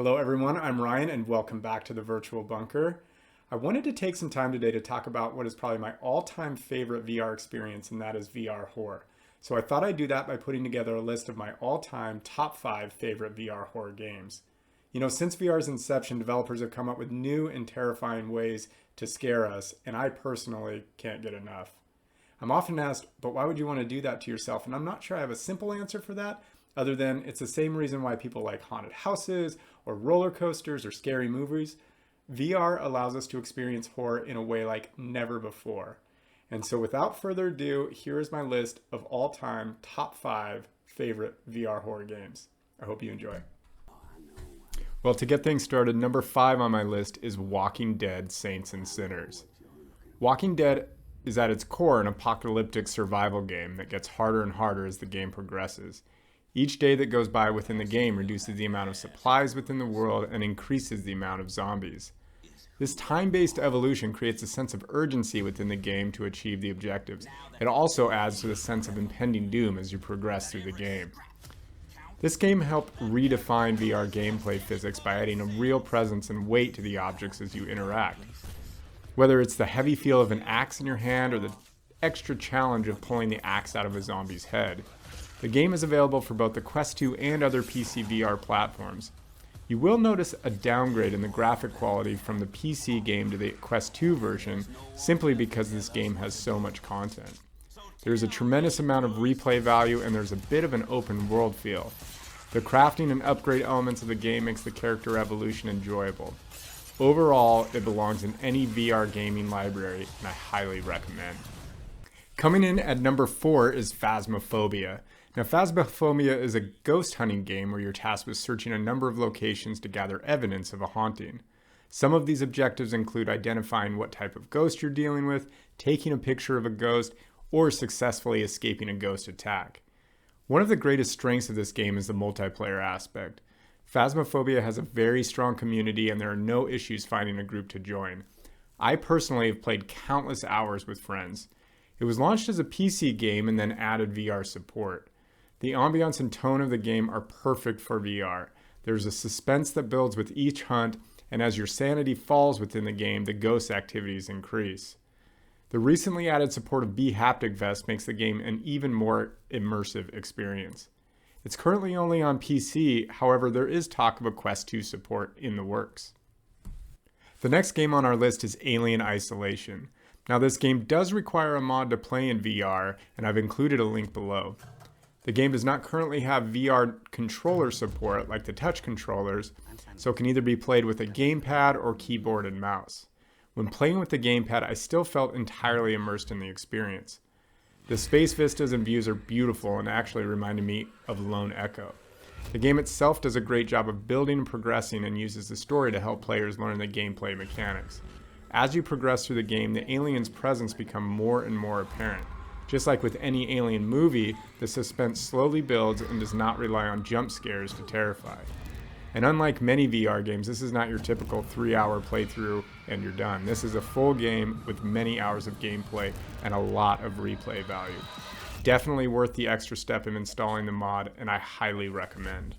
Hello everyone, I'm Ryan and welcome back to the Virtual Bunker. I wanted to take some time today to talk about what is probably my all-time favorite VR experience, and that is VR horror. So I thought I'd do that by putting together a list of my all-time top 5 favorite VR horror games. Since VR's inception, developers have come up with new and terrifying ways to scare us, and I personally can't get enough. I'm often asked, but why would you want to do that to yourself? And I'm not sure I have a simple answer for that, other than it's the same reason why people like haunted houses or roller coasters or scary movies. VR allows us to experience horror in a way like never before. And so without further ado, here is my list of all-time top 5 favorite VR horror games. I hope you enjoy. Well, to get things started, number 5 on my list is Walking Dead: Saints and Sinners. Walking Dead is at its core an apocalyptic survival game that gets harder and harder as the game progresses. Each day that goes by within the game reduces the amount of supplies within the world and increases the amount of zombies. This time-based evolution creates a sense of urgency within the game to achieve the objectives. It also adds to the sense of impending doom as you progress through the game. This game helped redefine VR gameplay physics by adding a real presence and weight to the objects as you interact. Whether it's the heavy feel of an axe in your hand or the extra challenge of pulling the axe out of a zombie's head, the game is available for both the Quest 2 and other PC VR platforms. You will notice a downgrade in the graphic quality from the PC game to the Quest 2 version simply because this game has so much content. There's a tremendous amount of replay value and there's a bit of an open world feel. The crafting and upgrade elements of the game makes the character evolution enjoyable. Overall, it belongs in any VR gaming library and I highly recommend. Coming in at number 4 is Phasmophobia. Now, Phasmophobia is a ghost hunting game where you're tasked with searching a number of locations to gather evidence of a haunting. Some of these objectives include identifying what type of ghost you're dealing with, taking a picture of a ghost, or successfully escaping a ghost attack. One of the greatest strengths of this game is the multiplayer aspect. Phasmophobia has a very strong community and there are no issues finding a group to join. I personally have played countless hours with friends. It was launched as a PC game and then added VR support. The ambiance and tone of the game are perfect for VR. There's a suspense that builds with each hunt, and as your sanity falls within the game, the ghost activities increase. The recently added support of Haptic Vest makes the game an even more immersive experience. It's currently only on PC, however, there is talk of a Quest 2 support in the works. The next game on our list is Alien Isolation. Now, this game does require a mod to play in VR, and I've included a link below. The game does not currently have VR controller support like the touch controllers, so it can either be played with a gamepad or keyboard and mouse. When playing with the gamepad, I still felt entirely immersed in the experience. The space vistas and views are beautiful and actually reminded me of Lone Echo. The game itself does a great job of building and progressing and uses the story to help players learn the gameplay mechanics. As you progress through the game, the alien's presence becomes more and more apparent. Just like with any Alien movie, the suspense slowly builds and does not rely on jump scares to terrify. And unlike many VR games, this is not your typical 3-hour playthrough and you're done. This is a full game with many hours of gameplay and a lot of replay value. Definitely worth the extra step in installing the mod, and I highly recommend.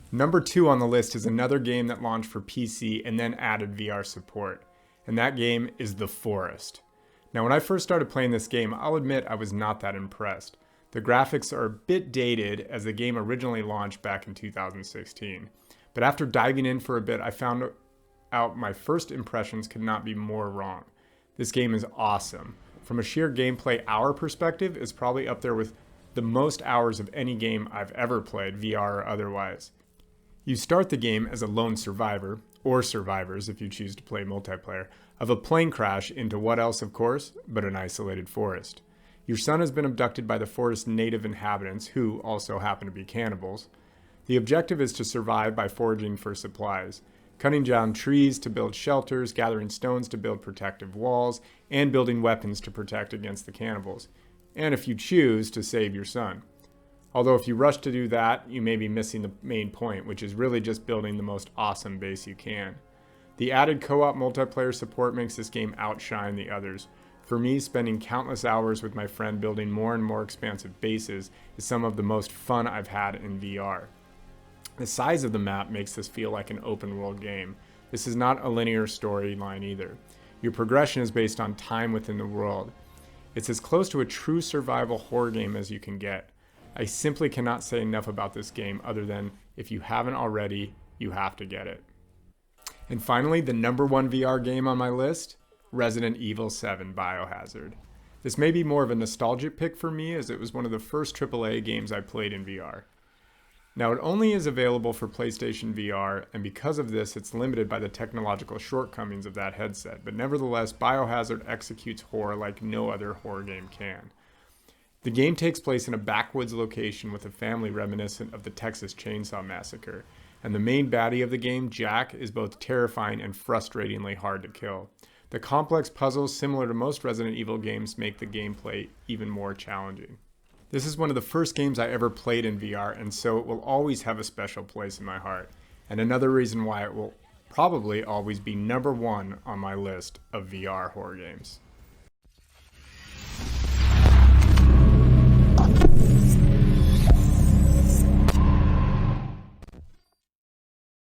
Number 2 on the list is another game that launched for PC and then added VR support, and that game is The Forest. Now, when I first started playing this game, I'll admit I was not that impressed. The graphics are a bit dated as the game originally launched back in 2016. But after diving in for a bit, I found out my first impressions could not be more wrong. This game is awesome. From a sheer gameplay hour perspective, it's probably up there with the most hours of any game I've ever played, VR or otherwise. You start the game as a lone survivor, or survivors if you choose to play multiplayer, of a plane crash into what else, of course, but an isolated forest. Your son has been abducted by the forest's native inhabitants, who also happen to be cannibals. The objective is to survive by foraging for supplies, cutting down trees to build shelters, gathering stones to build protective walls, and building weapons to protect against the cannibals, and if you choose, to save your son. Although if you rush to do that, you may be missing the main point, which is really just building the most awesome base you can. The added co-op multiplayer support makes this game outshine the others. For me, spending countless hours with my friend building more and more expansive bases is some of the most fun I've had in VR. The size of the map makes this feel like an open world game. This is not a linear storyline either. Your progression is based on time within the world. It's as close to a true survival horror game as you can get. I simply cannot say enough about this game other than if you haven't already, you have to get it. And finally, the number one VR game on my list, Resident Evil 7 Biohazard. This may be more of a nostalgic pick for me as it was one of the first AAA games I played in VR. Now it only is available for PlayStation VR, and because of this it's limited by the technological shortcomings of that headset, but nevertheless Biohazard executes horror like no other horror game can. The game takes place in a backwoods location with a family reminiscent of the Texas Chainsaw Massacre, and the main baddie of the game, Jack, is both terrifying and frustratingly hard to kill. The complex puzzles, similar to most Resident Evil games, make the gameplay even more challenging. This is one of the first games I ever played in VR, and so it will always have a special place in my heart, and another reason why it will probably always be number one on my list of VR horror games.